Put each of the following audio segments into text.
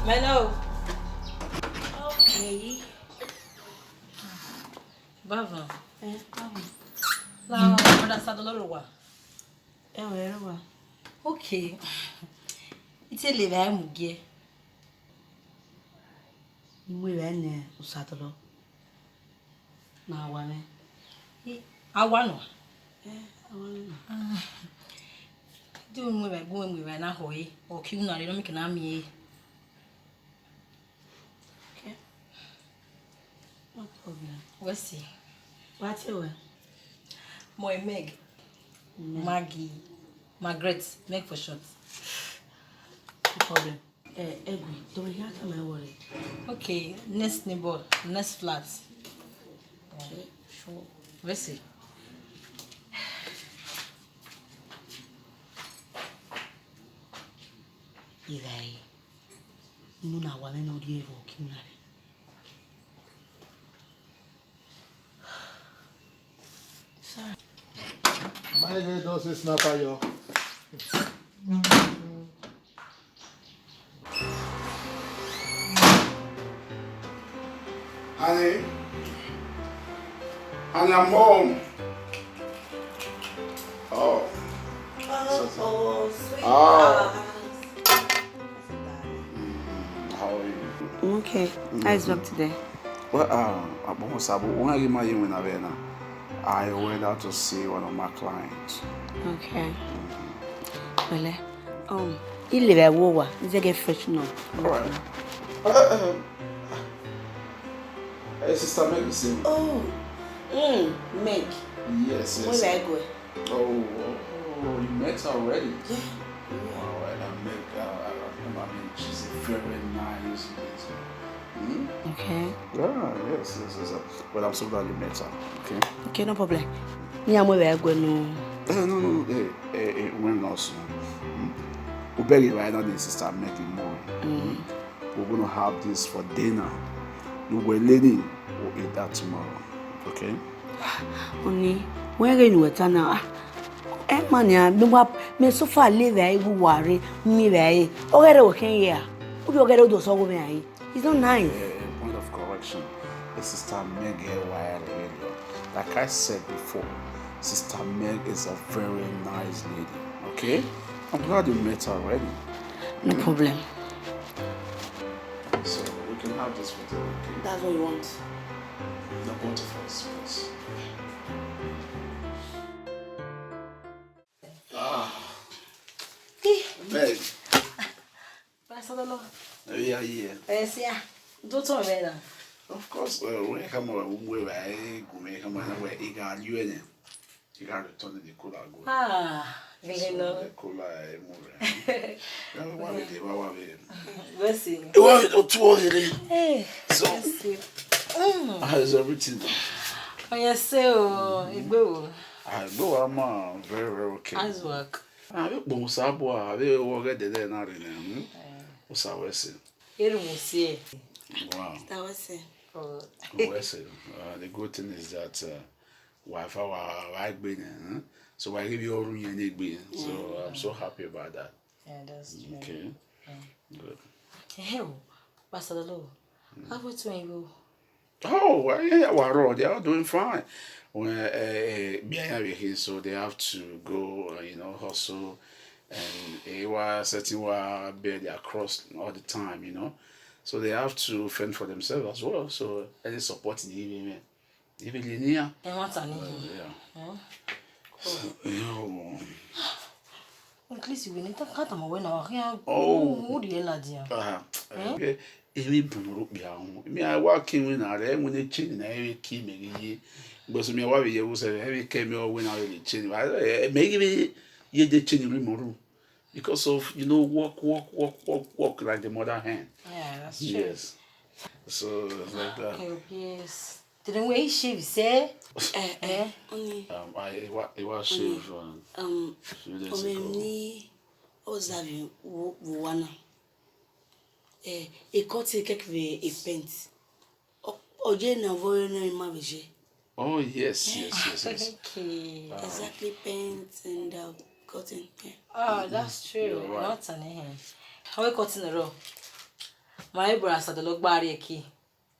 Melo. Okay. Bava. Bava. Lá, abraçado Loroa. Wherever. Okay. It's a live I mugie. We went Usatolo. Now, one. I want. I want. Doing we were going we were not hoy or Kuna, you don't make an army. Okay. No problem. We'll see. What's your way? Moy Meg. Maggie. Margaret. Meg for short. No problem. Egg, don't you have to my worry? Okay, next neighbor, next flat. Okay, sure. We'll see. Irai. Muna wale no die vo kimnare. Sorry. My head does is not by you. Honey, I'm home. Oh. Sweet. Oh. How are you? Okay. How's work today? Well, I went out to see one of my clients. Okay. Well, you live at Wawa. Is it get fresh now? All right. Sister Meg, see. Oh. Meg. Yes. Where I go? Oh, you met her already? Yeah. Wow, and Meg, I mean, she's a very nice lady. Okay. Yeah, yes. But I'm so glad you met her. Okay. Okay, no problem. Me am where I go no. No. When also. We beg you right now, the sister making more. We're gonna have this for dinner. You were lady will eat that tomorrow. Okay? Only where you were now. Mania, me so far live I will worry me very. Okay, yeah. Who you get all those over me? It's not nice. Point of correction. The sister Meg wired radio. Like I said before, Sister Meg is a very nice lady. Okay? I'm glad you met her already. No problem. So we can have this for dinner, okay? That's what you want. No, both of us, please. Meg. Yeah. Yes, yeah. Don't tell me that. Of course, when you come over, we come over, you got you in it. You got to turn the cooler. The cooler, We'll see. Hey, so, how's everything? Oh, yes, so it will. I go, I'm very, very okay. How's work? I will get there now. What's our way? Here we see. Wow. That was it. Oh, The good thing is that wife our right being, so I give you all room and need so I'm so happy about that. yeah, that's true. Okay. Good. Hey, Pastor Lolo, how about you? Oh, yeah, they are doing fine. When so they have to go, hustle, and they were setting where they are crossed all the time, So they have to fend for themselves as well. So any support in the evening, even linear. And what's an at least you will not cut them away now. Oh, dear, Ladia. Me, I walk in when they change in every key, maybe. But me, what we was every came when I really change. Maybe you did change room because of walk like the mother hen. Yeah, that's true. Yes. So it's like that. Okay, yes. Didn't we shave, say? Only. It was shaved. Few days ago. Ose Nagbarowa. A cut a cake with a paint. Oh, Jane, avoid no image. Oh, yes. Okay. Exactly, paint and cotton. Oh, that's true. You're right. Not an hand. How we cutting the row? My brother the log barrier key.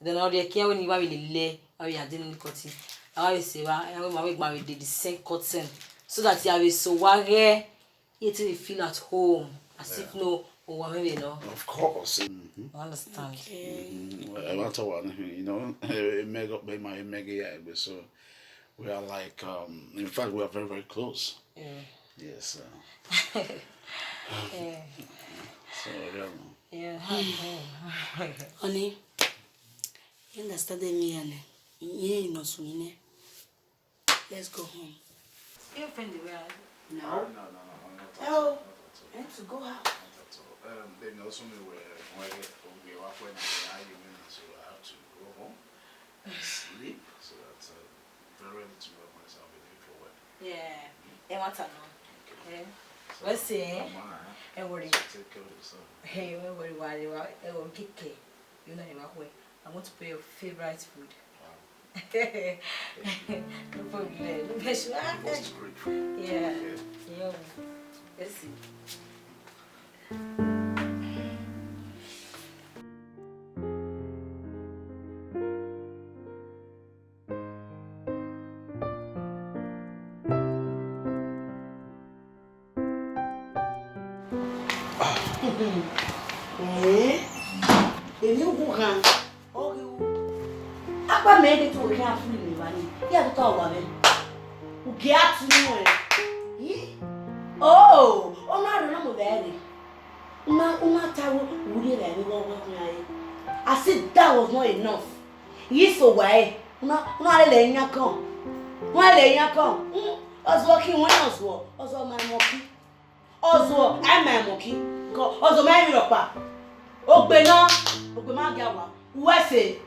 Then all the care when you really lay or you are dealing cotton. I always say, I will make my the same cotton so that you have a so wage yet you feel at home as if no or maybe no. Of course. I understand. I want to make up by my mega so we are like in fact we are very very close. Yeah. Yes. Yeah. So Yeah. Honey, you understand me, Anne? You know, soon. Let's go home. You friend the way No. No. Oh, I need to go out. They know something where we are when I so I have to go home and sleep. So that's very ready to work myself for work. Yeah. I want to know. Okay. So, let's see. And worry. Take care of yourself. Hey, don't worry, I will kick it. You know, I want to pay your favorite food. No problem. What's great food? Yeah. Yeah. Let's see. Apa made to we can't fool me, Vanny. You have to talk about it. Who gets me? Oh, I don't know very. Uma tawo wuri le mi go I said that was not enough. Yes so why? Una le nya kan. Wọ́n le yan kan. Ozo ki wọ́n ozo. Ozo ma mo ki. Ozo ai ma mo ki. Ko ozo ma mi ro pa. O gbe ma ga wa. We say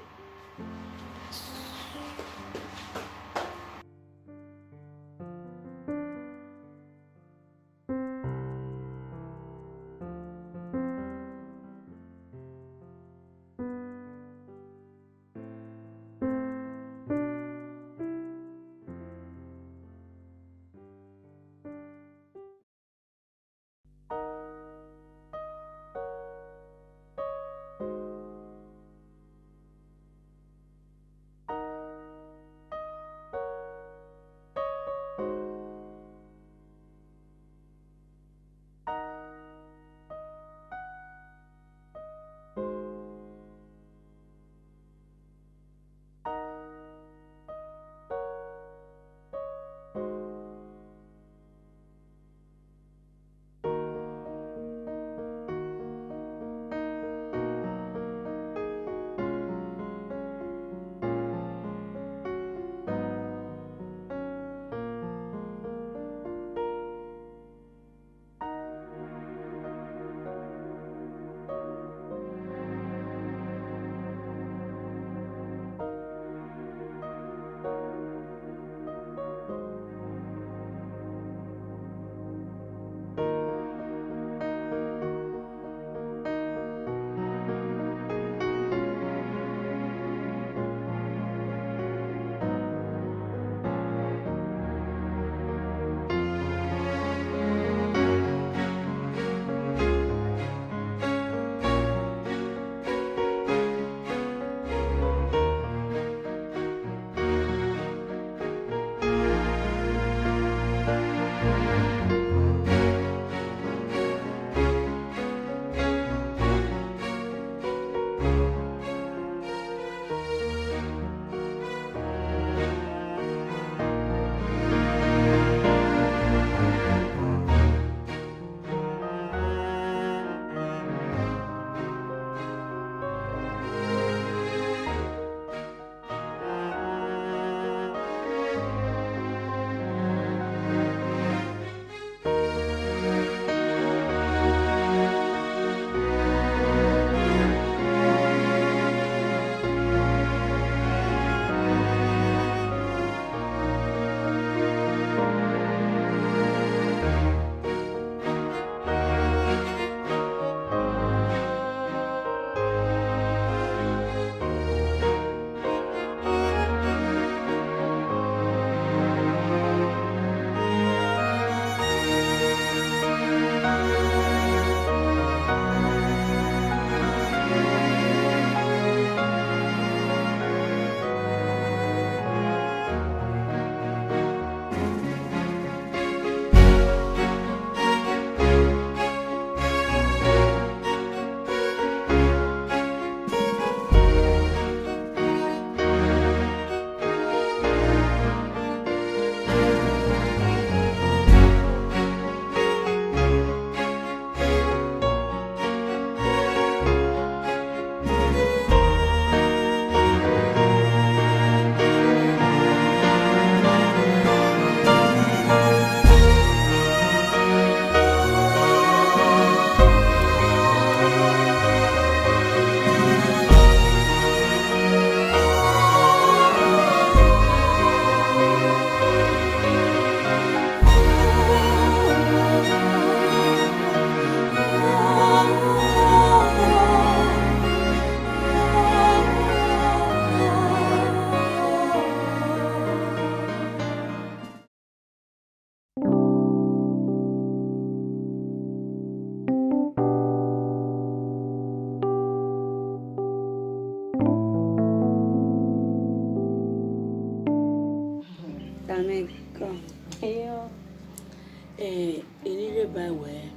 we.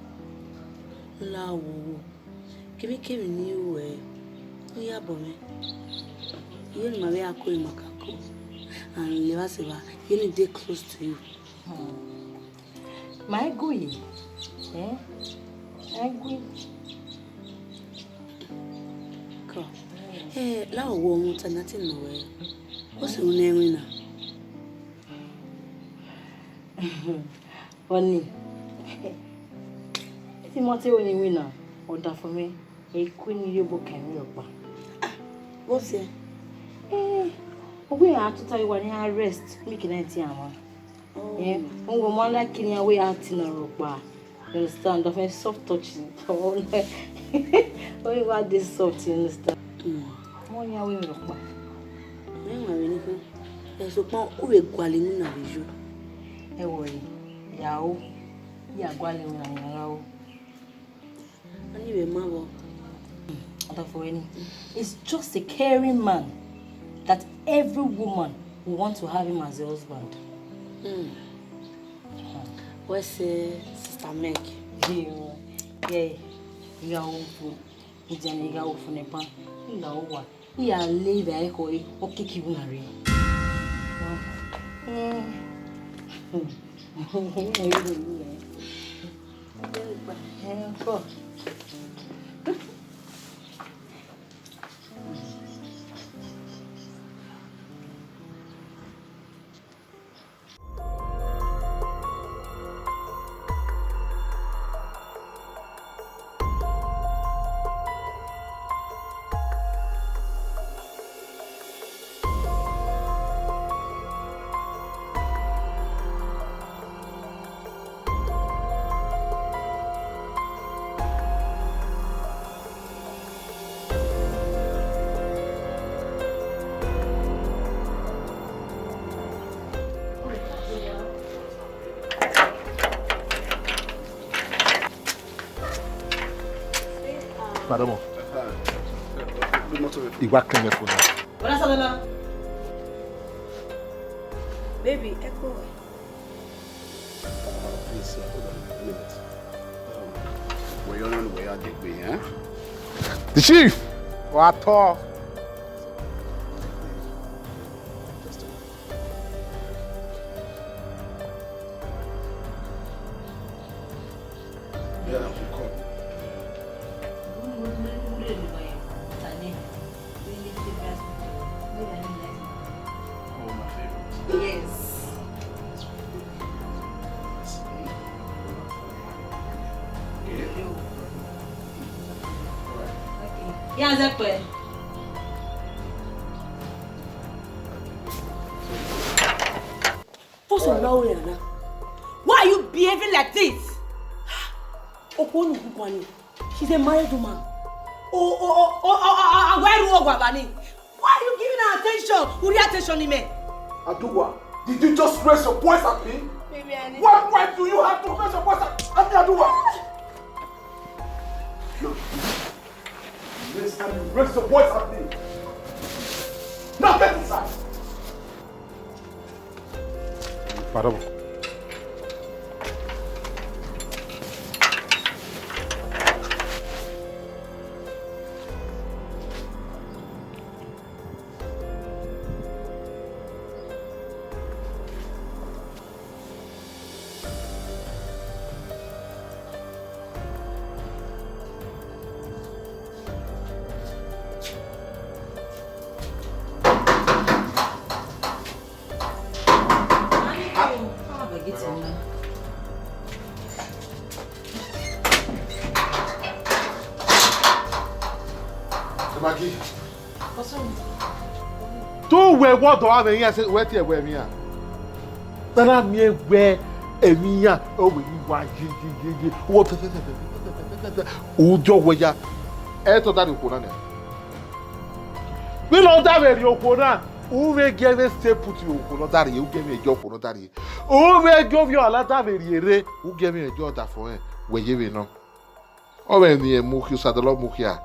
La wo. Kimi ni we. Ni abome. You ma be akọ makako. And Levaseva, you need to close to you. My gui. Eh? My gui. Go. Eh, la wo mo ta nothing no way. What's your name now? Funny. If you want to win now, order for me. A queen you book and your pa. What's it? We have to tell you when you arrest. Make it empty, ama. Yeah. We go more like killing away acting on rope. You understand? Of a soft touching. Only what this soft, you understand? One year we rope. Me wa we ni. So pon o we gwale mu na beju. E worry. Yao. Ya gwale mu na yao. Ani we ma bo. It's just a caring man that every woman will want to have him as a husband. What's Sister Meg? Yeah. You are awful. You are awful. You are awful. You are living okay, keep on Pardon. Il va craindre pour nous. Voilà ça là. Baby, echo. Please, hold on a minute. We're on the way out the way, eh? The chief! What? Yeah, we come. Oh, my favorite. Yes. Yeah, that's it. What's wrong with you? Why are you behaving like this? She's a married woman. Why are you giving her attention? Who the attention in me? Aduwa, did you just raise your voice at me? Baby, I need What right do you have to raise your voice at me, Aduwa? No. Raise your voice at me. Now get inside. Pardon. Maggie. Two we what do have here say we tie we me a. Tana me we emi a o we ni wa ji. Wo ujo we ya. E to that ko na ne. We no da we oko na. O we give stay put you oko no that you give me ejo ko no that. O we give you ala da we ere, o give me ejo da for we ye we no. O we ni e mu ki sadalo mu ki a.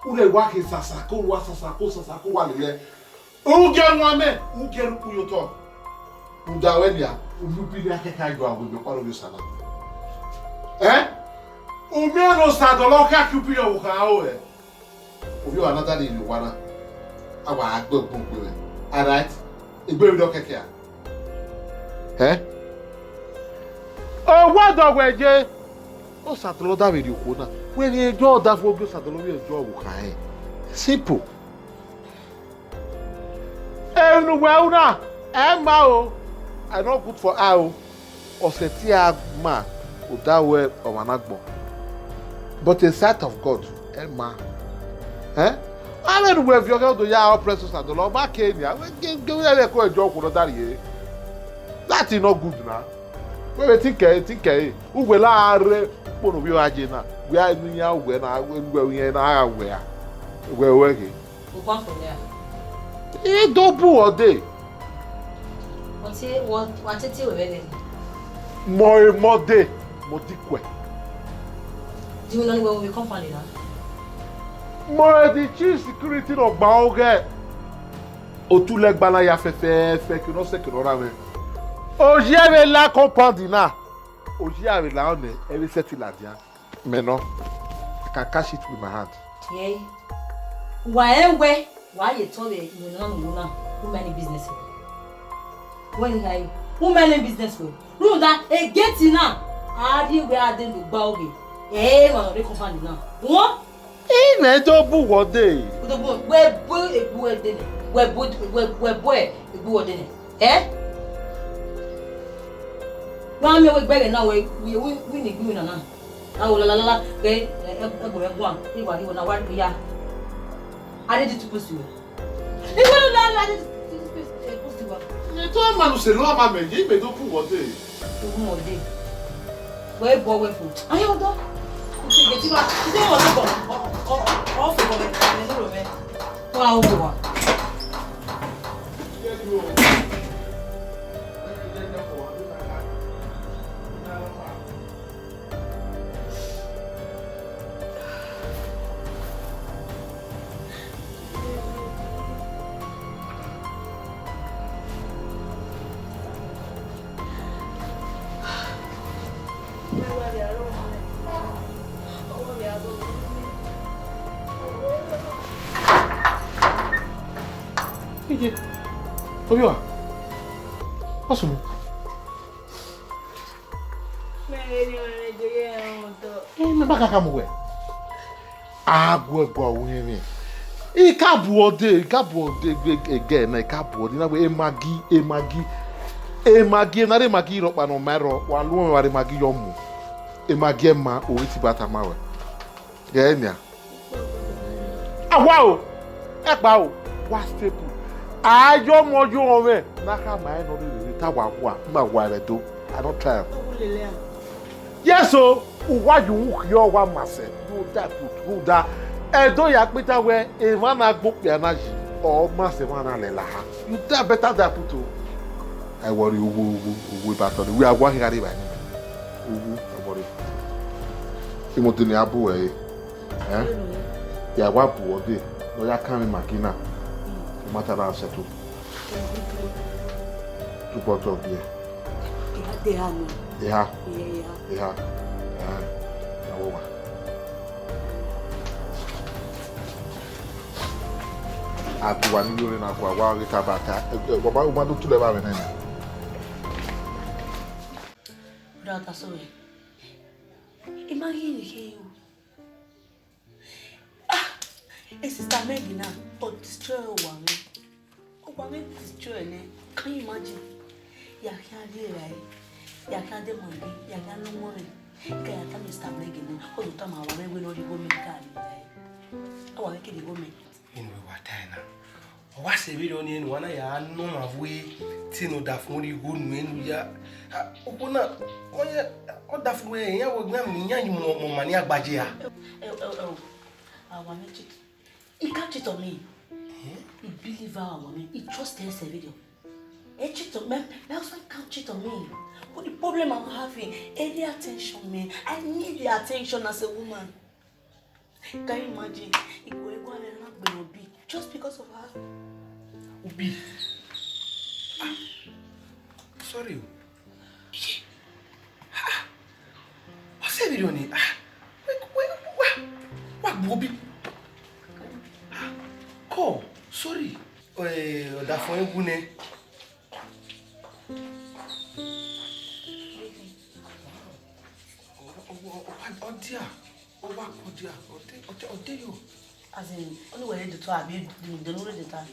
Ule wake sasako walele. Uge mwame, uge rukuyoto. Udawelia, ulupi ya keka igwa webe kwa robi sana. Eh? Umeno sadolo ka kupi o ka o eh. Obi wa another day you wanna. Awa agbe ogunpe. All right? Igbe mi do keke a. Eh? Oh, what dog we je? O sadolo da video ko na. When you do that for go sadolo we do o ka eh. Simple. Enu we una. Emma o. I not good for how. Ose ti agma o da we o managbo. But in sight of God, Emma. Eh? I mean, if you're going to your presence at the Lord, back in here, give me a joke with that. That's not good now. We think, who will are one of you agina? We are in your way now, we are in our way. We're working. We'll come from there. Eh, don't put all day. What's it? What's it? More day, more dique. Do you know where we come from now? More the chief security of Baoge. Otuleg Banaya Fefe, que não sei que não rame. Hoje é lá compound na. Hoje é lá onde ele settle lá dia. Mais non, I can catch it with my hand. Yeah. Why you told me you know who many business? When you who many business with? No, that a get in now. I did where I didn't do Baoge. Eh, man, they come from now. What? Eh, mais don't put what day. Where boy a boy did it? Where boy a boy did it? Eh? One me we beg now we need you now. I will la we one. He will now what we are. I did it to pursue. He will la did it pursue. You told man to say no man me, you don't put what day. One day. Where boy we food. I hold on. Okay, get you back. You don't want to go. Off the moment. I don't know. Wow, wow. Obiwa. What's wrong? Me baka kamu we. Agwe gwa unye. Ikabu ode again na ikabu ode na we emagi na re magi ro pa no mero wa lu wa re magi yomu. Emagi ma o ti bata ma we. Ye enia. Awa o. Epa o. Wa staple. Ayo moju onwe naka mai no re ta wa kwa ma wa re do. I don't try. Yes so uwaju yo wa mase. Do that. Edo ya pita we e ma na gbope anaji o ma se ma na lela ha. You da better that put o. I worry we battle. We are working at it by now. I worry. Imoto ni abu e. Ya wa bu ode. No ya kan makina. Matter na settle. To bottle of beer. Yeah. Atuwa ni yore na kwa wa ke kabata. Baba uma do tule ba benene. Brother sorry. Imagine you. Sister Maggie now, or destroy one. One destroy ne. Can you imagine? Ya can't do right. Ya can't do money. Ya can't no money. Can you tell Mr. Maggie now? All the time I want to go the woman can. I want to get the woman. In Watana. What's a video in one I know of way Tino Dafuri good men ya open up. Oh, yeah, what that way? I will not mean more money at Bajia. I want to cheat. He can't cheat on me. He believes our woman. He trusts his video. He cheat on me. My husband can't cheat on me. But the problem I'm having, any attention, man. I need the attention as a woman. Can you imagine? If we're going to not be Obi just because of her. Obi. Sorry. say video ni? What Bobby? Call. Sorry. That for you gune. Oh dear. Oh dear. As in, only when you do abi the no the time.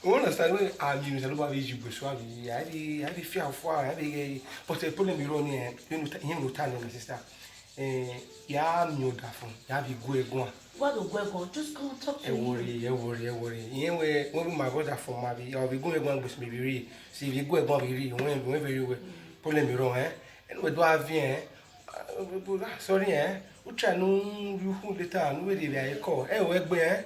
Understand when I mean the love is you go so I fear for but the problem you run here you no time my sister ya mi o da fun ya bi go egun What do go just come talk to me. worry yen when my brother from ma bi o bi go egun go me bi ri see if you go egun bi ri when very well problem you run and we do have sorry o try no you who later no we dey be call we gbe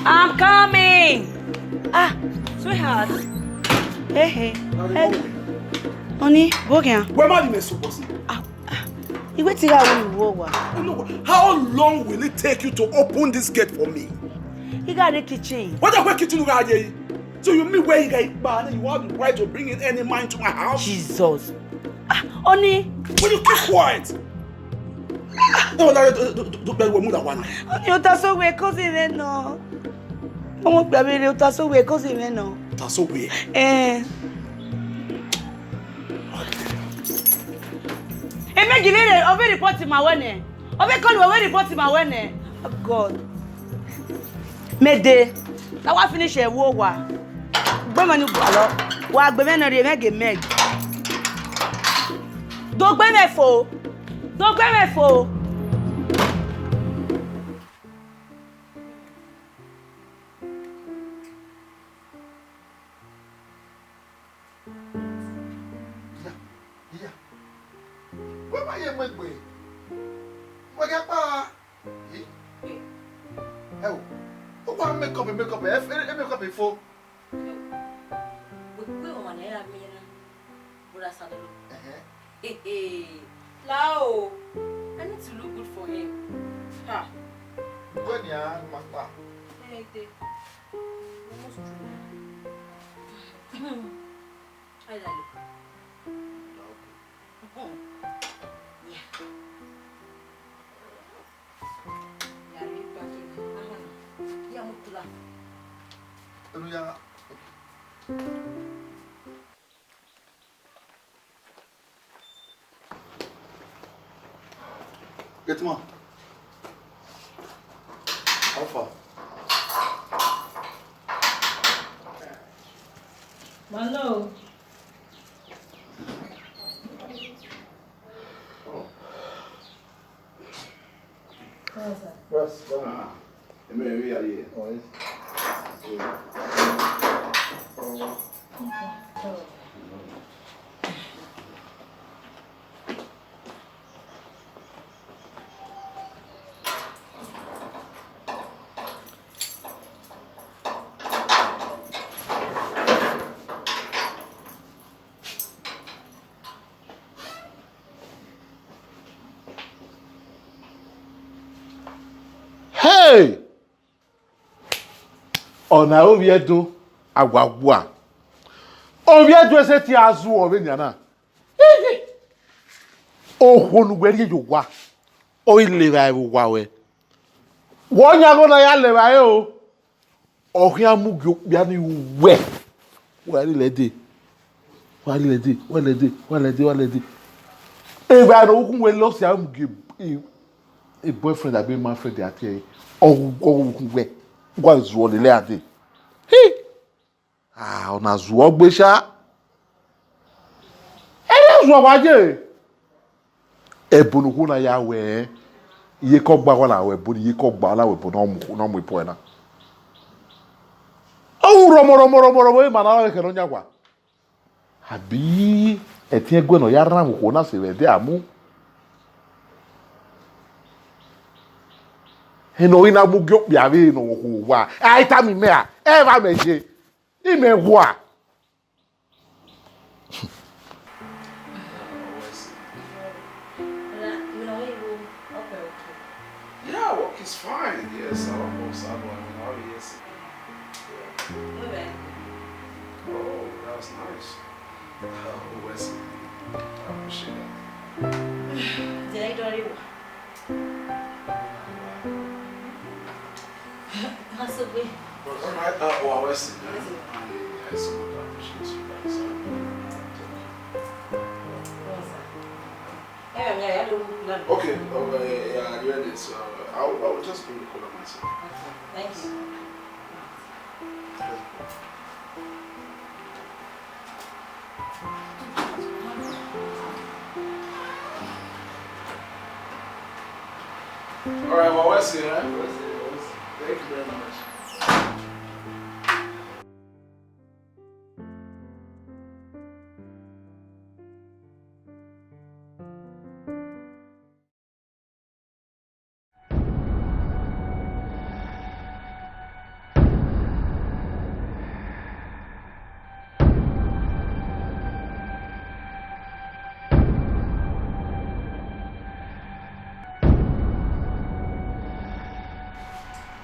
I'm coming. Sweetheart. Hey. Honey, go again. Where am I supposed to? You wait till I will How long will it take you to open this gate for me? You got the kitchen. What the kitchen you here? So you mean where you get bad you have the right to bring in any man to my house? Jesus. Honey. Will you keep quiet? No, don't move that one. You that's so weird, cousin, no. Mama, baby, you that's so weird, cousin, no. That's so weird. Hey, make give it over report my one. Over call over report my one. Oh God. Mede. That wa finish e wo wa. Gbe manu gbalo. Wa gbe me na re make meg. Do gbe me fo. Where am I going? What happened? Oh, what make up before? Lao, I need to look good for him. Ha. When you are my Hey, I like it. Get him. How far? Malo. Yes, We are here. Hey! Ona oviedo agwagwa. Oviedo ese ti azu ovenyana. Ohonu gweri yogwa. O ilera ewa we. Wonya go na ya lera e o. Ohun amugi bia ni we. Wari lede. Eba no kun we lo si amugi a boyfriend that be my friend they are here. Oh, we was one the lady. Hey, on a zwog besha. Ere zwo waje. Ebunu kuna ya we. Ye ko gba wala we bu ye ko gba la we bu no mu po na. Oh, romo, manana que no nyagwa. Abi, etie gwe no yara mu ko na se we de amu. Eno ina bu gyo bia we no wo wa. Ai ta mi me a, e va meje. Ime wa. Yeah, work is fine. Yes, I almost have one. Yes. Oh, that was nice. Oh, Wesley. I appreciate that. Did I do it? Possibly. All right. Oh, Wesley. I so much appreciate you guys. Okay. Yeah, you ready? So I will just bring the color myself. Okay. Thank you. All right, well, Wesley, right? Thank you very much.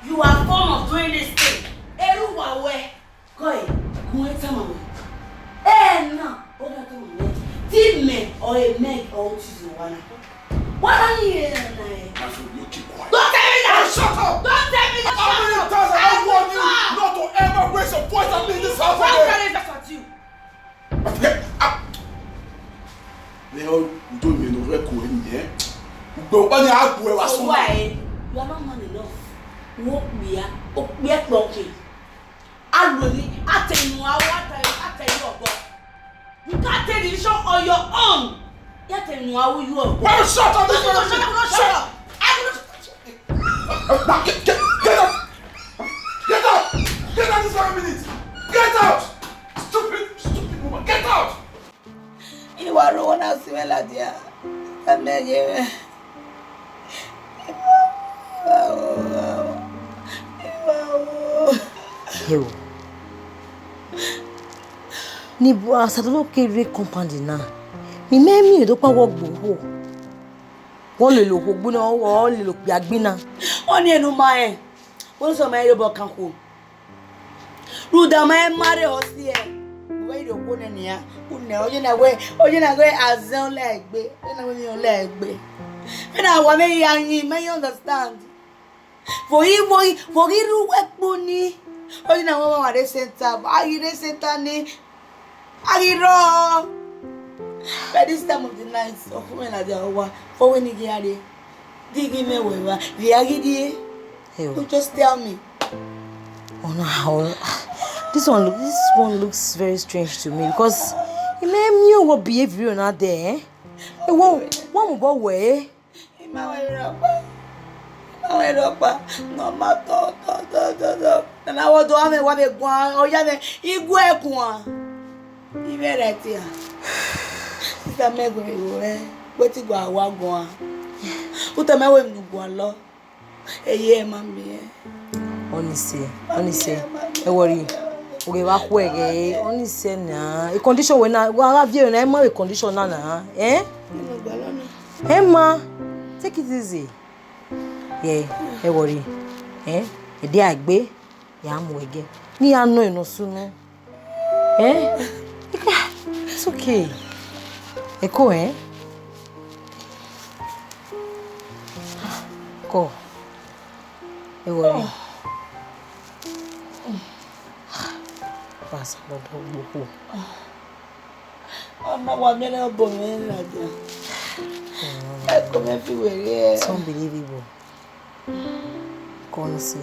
You are fond of doing this thing. Everyone where? Go ahead. No. Team or a meg or choose one. What are you here? You keep quiet. Don't tell me that! Shut up! Don't tell me that! How many times have I warned you not to ever raise your voice at me in this house again? That's you. You don't even know where to end here. But when you have to, why? You are not man enough. Walk me up, walking. I really, I tell you, I tell you about. You can't take the decision on your own. You tell me how you are. Well, shut up! Shut up! Now, get out! Get out! Get out this 1 minute! Get out! Stupid woman! Get out! You are the one who smells like that. I'm not here. Hero. Ni bo asadolo kere compound na. Mi me do pa wo gbo. Wọ́n lè lò gbogbo náà wọ́n lè lò pé agbínà. Wọ́n ní ẹnu máa ẹ̀ wọ́n sọ máa yóò bọ̀ kan kú. Rúdà máa ń márè ọ sí ẹ̀. Wọ́n yìí òkú ní nìyà. Ọjọ́ náà gbé àzẹ́ lẹ́ẹ̀gbẹ́. Ọjọ́ náà gbé mi ò lẹ́ẹ̀gbẹ́. Ẹ náà wà mí yà yín, may you understand? For irú ẹ̀pọ̀ ni. Ọjọ́ náà wọ́n wà dé center. Ayé dé center ni. Ayé rọ̀. By this time of the night, so when I do for when you get there, dig me where we are here. You just tell me. Oh no, this one looks very strange to me because it may me what behavior not there. It won't go away. No matter. And I want to have what they want. Oh yeah, you go one. You better tell. Sister Mego, where to go? I want go. What am I going to go along? Hey, mommy. Honestly, don't worry. Okay, back way. Honestly, na. A condition when I have you na a condition na. Eh? Emma, take it easy. Yeah, don't worry. Eh? A day agbe, ya mu ege. Ni ano ino sunu. Eh? It's okay. Eko, eh? Go. Don't worry. Pass on the book. I'm not one minute of booming like that. I come everywhere. It's unbelievable. Go and see.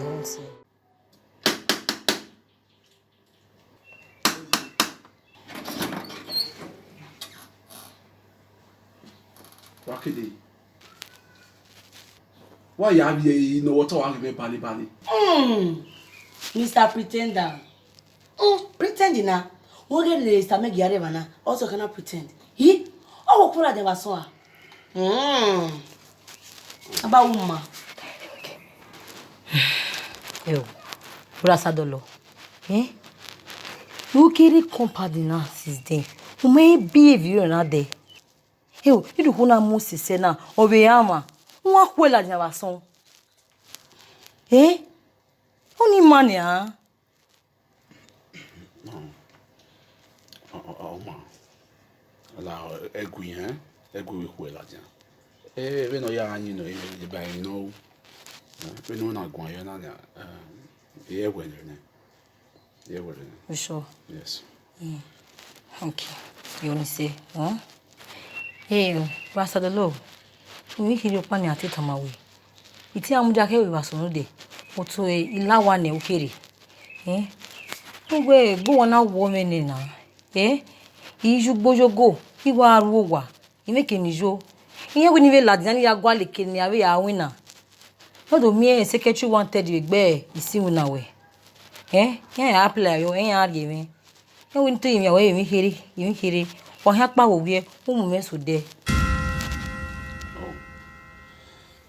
Wakide. Why you have here? You know what I want to be bali. Mr. Pretender. Oh, pretend na. What get the stomach yare mana? Also cannot pretend. He? Oh, kura de wasoa. About uma. Eu. Braçadolo. Eh? You carry company now since then. You may behave na there. Eu, you do na musi se na obeyama. Uma kwela de wason. Eh? Only money, ah? Ma. La egui, hein? Egui kwela dia. We no ya anyi no, e ba you know. We no na gwan ya na e egwe ne. E egwe ne. You sure? Yes. Okay. You only say, huh? Hey, Braçadolo. We hear your pani ati tamawe. Iti amuja ke we wasono de. Oto ilawa ne ukere. Eh? Ngwe bo wana woman na. Eh? Iju bojogo, iwa aruwa. Imeke nijo. Iye we nive ladani ya gwa leke ni awe ya wina. No do me secretary wanted egbe isi una we. Eh? Ya apply yo en ari me. E we nto imi awe imi here. Wa ha pa wo wie, umu me so de.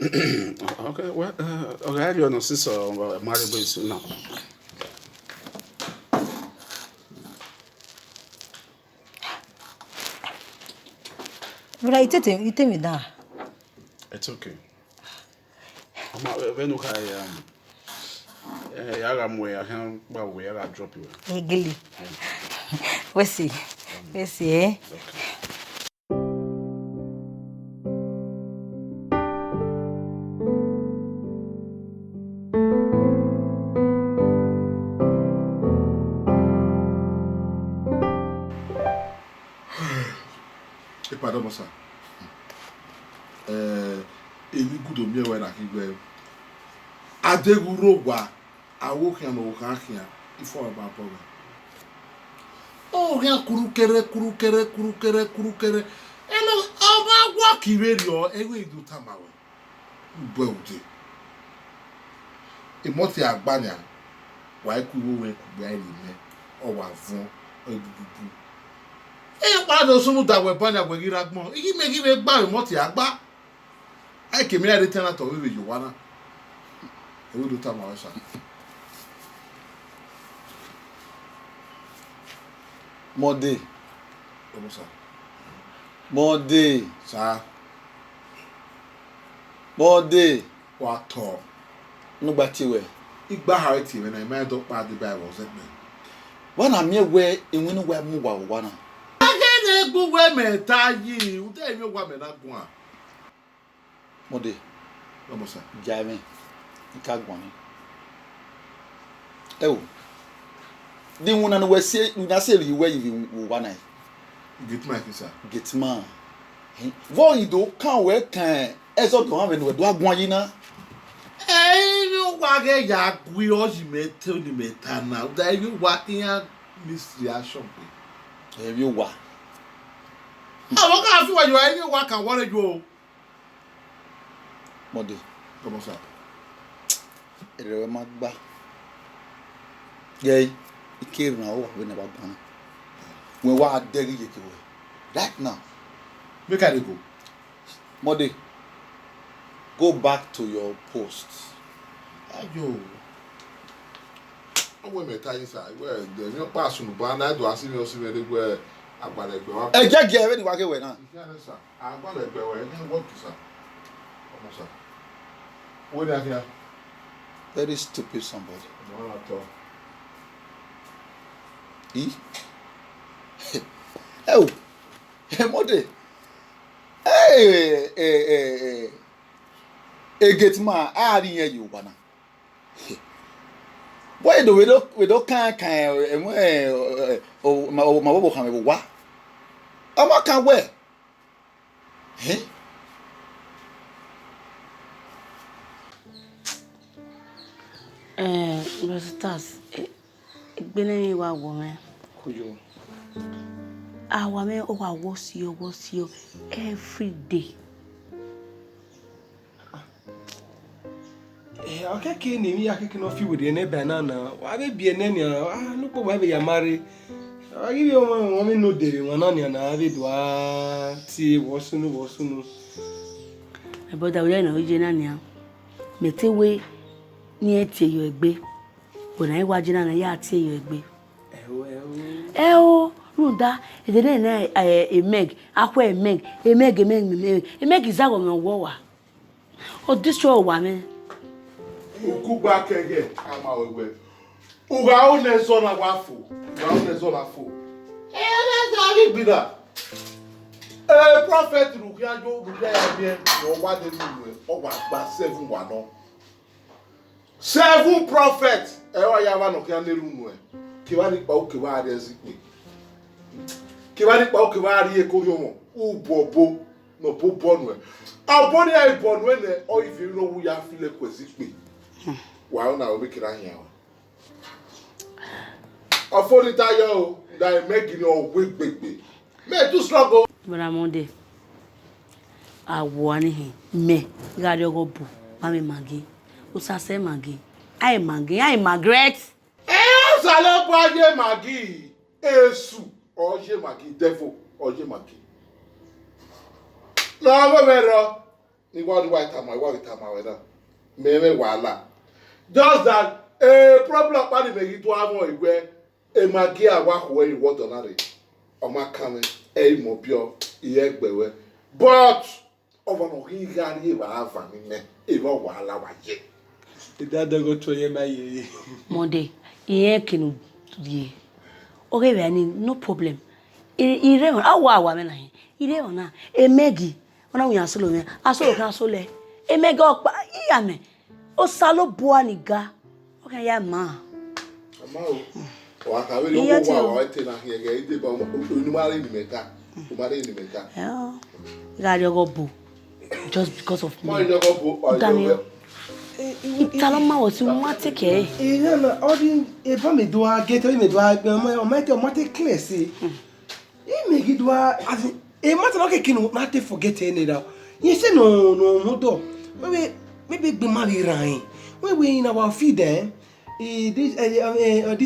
Okay, well, okay, I don't know since married boys now. But I tell me that. It's okay. When you I can where I drop you. Egeli. We see, eh? Okay. Pardon, sir. Any good of me when I can go. I did Uroba. I walk and walk here before about problem. Oh, yeah, kurukere. And I'm walking radio. Every do tamawe. Body. A moti agbanya. Why could we wait behind me? Or one or why does someone that were banner will get more? He may give a bar moti agba. I came here to tell her to with you, wanna. I will do tamawe, sir. Mode. Sir. Mode. Sir. Mode. What? No batiwe. Igba harity when I made up part the Bible, said me. When I'm here where in when we move our one. I can't go where me tie you. Tell you what me not go. Mode. No, sir. Jamie. You can't go on. Oh. The one and we say, you not say you where you one eye. Get my sir. Get man. What you do can't work can. As all go have we do one you know. You wage ya we all you may tell the meta now. That you what in mystery shop. Have you what? I look after what you are any work and what you Mode. come on, sir. Magba. Yay. It came now when about gone. When what I dare you right now. Make I go. Mode. Go back to your post. Ayo. I will tell you, sir. Well, the new person, but I do ask you very well about the girl. Hey, get ready to walk away now. Yes, sir. I'm going to go away. I can't work, sir. Come on, sir. What are you? Very stupid somebody. No, not at all. Oh, hey, Mode. Hey, get my I didn't hear you, Bana. Why do we don't can't oh, my bobo can what? I'm not can wear. Eh? Stars. Benin wa woman. Kuyo. Our men was you every day. Okay, can you can of you with any banana? Why be an any? Look whatever you marry. I give you one woman no day, one onion, I did what tea was soon. My brother, we are in original now. Mete way near to you a bay. When I watch it, and I tell you a bay. Runda, it didn't a meg, a meg is our war. Oh, destroy woman. Go back again. I'm our way. Uga one son of waffle. Uga one son of fool. Be that. Prophet Rukiajo, or what they do, or what 7 1. 7 prophets. I have no can room. Kiwani Paukiwadi as it. Kiwani Paukiwadi Koyomo. Bobo, no Popon. Our body I born when or if you know we are feeling quasi. Wow, now we can hear. I phone it out that making your weak baby. May too struggle. But I'm on day. I want him. Me, got your go boo. Mammy Maggie. Who's I say Maggie? I Maggie, I Margaret. Salapage Maggie. Esu. Oje Maggie, devil. Oje Maggie. No, better. You want white time, I want it time, I Maybe wala. Just that a problem party make it to have one where a magia walk away in water or my coming a mobile yegbewe. But over no he can even have family even wala waje. That don't go to your my Monday, ye can do okay, no problem. Irrever, our woman, irrever, a Maggie, when we are solo, I saw castle, a mega, yame. O salo boaniga. Okay, yeah, ma. I really know why I tell her here. It about Umari Meta. Umari Meta. Yeah. Got your go boo. Just because of me. Daniel. Italoma was in what take care. If I may do I get me do I might clear see. You make it do I a matter of can not forget any now. You say no, maybe be married rain. When we in our feed this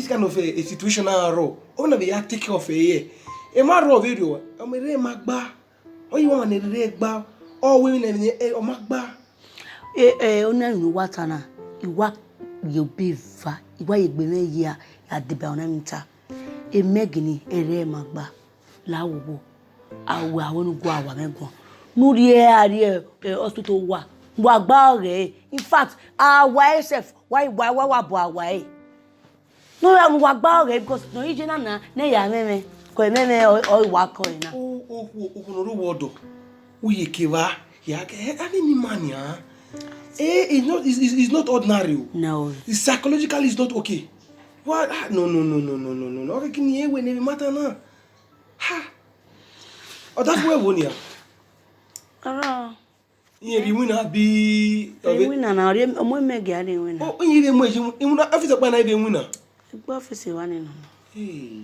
kind of a situation now, only we are taking off a year. A matter of video, I'm a magba. Or you want a regba, or women or magba. Only watana, you work your beaver, you why you be here at the Belnamita. A megany, a re magba, Lawo. I won't go our mego. No, dear, hospital wa. In fact, why self? Why no, I'm wagba because no, you na ya meme, or wako na. Wodo. We kiva, ya, any money, it's not ordinary. No. It's psychologically it's not okay. What? No. Okay, can you when every matter na? Ha. Oh, that's where one ya. Yeah, you win be. Winner now, I'm making winner. Oh, you even not after when I be winner. Office one. Hey.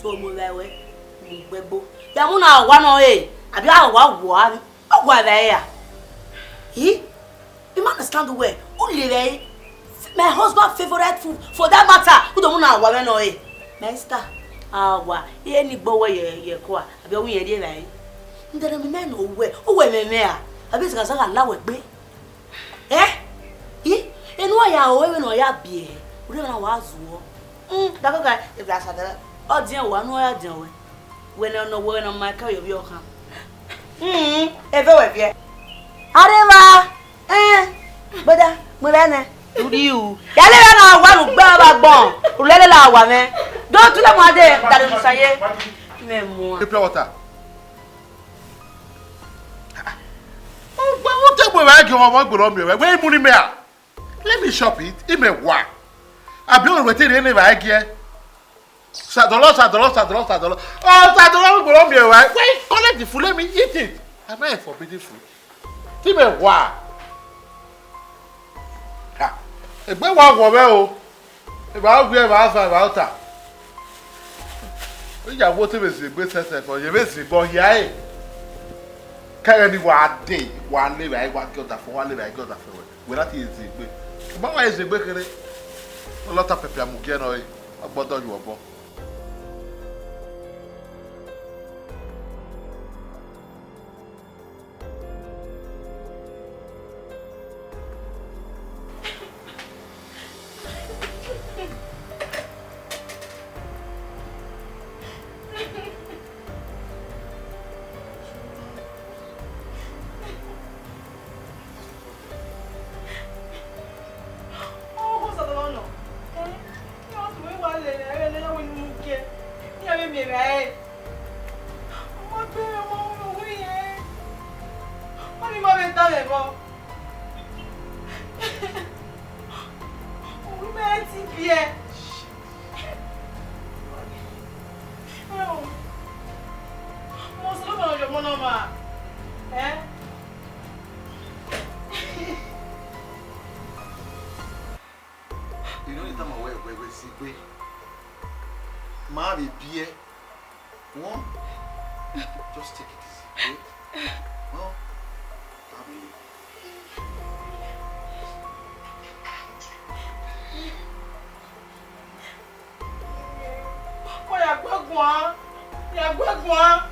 So mulewe gbegbo ya mu na wa no abi agwa there you understand the way only my husband favorite food for that matter who don't na wa no master agwa ni gbowo ye ko abi o ye dey lai ndere me no we o we me a abi sika saka lawe gbe enu ya o we no ya bie o dey na wa zuo dakoka e bla sada oh dear one way doing when I know when on my car of your camp. Everywhere. Arriva! But Mulana, you. Yale na wa nu gba ba gbon. Ulele la wa me. Don't tell me that is say. Me mo. Pure water. Oh, what take we wa give one gboro mi we. Where money me a? Let me shop it. It me wa. Abi on wetin dey never give. $1. Oh, $1 gboro mi we. Wait, collect the food, let me eat it. Am I forbidden food? Ti me wa. Ha. Egbe wa wo me o. E ba gbe ba fa ba ota. Ìyàwó tí mi sì gbé sẹ́sẹ̀ kan yẹ mẹ́sì gbọ́ ìyá ẹ̀ kẹ́rẹ́ ni wà á dé wà á léra ẹ̀ wà á gé ọ̀dà fún wà á léra ẹ̀ gé ọ̀dà fún wẹ̀ láti yẹ ti gbé bá wà yẹ ti gbé kéré ọlọ́ta pẹ̀pẹ̀ àmùgẹ́ náà ẹ̀ ọgbọ́dọ̀ yọ̀ ọ̀bọ. Just take it easy, okay? Well, Y'a quoi,